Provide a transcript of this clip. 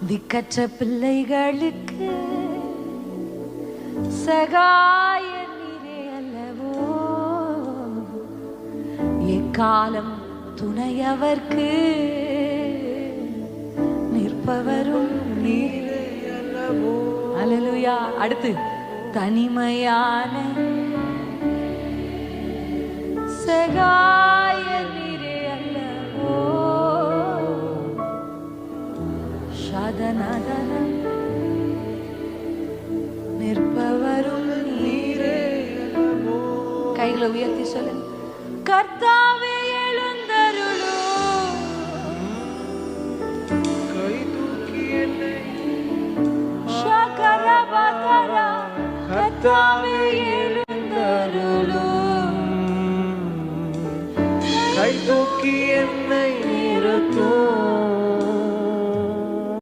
திக்கற்ற பிள்ளைகளுக்கு சகாய நீரே அல்லவோ, எக்காலம் துணையவர்க்கு நிற்பவரும் நீரே அல்லவோ. அல்லேலூயா. அடுத்து தனிமையான சகாய நீரே அல்லவோ, ஷதனதன நிற்பவரும் நீரே அல்லவோ. கைகளை உயர்த்தி சொல்லுங்க. கர்த்தாவே எழுந்தருளும், கை தூக்கி என்னை ஷகரபதரா. கர்த்தாவே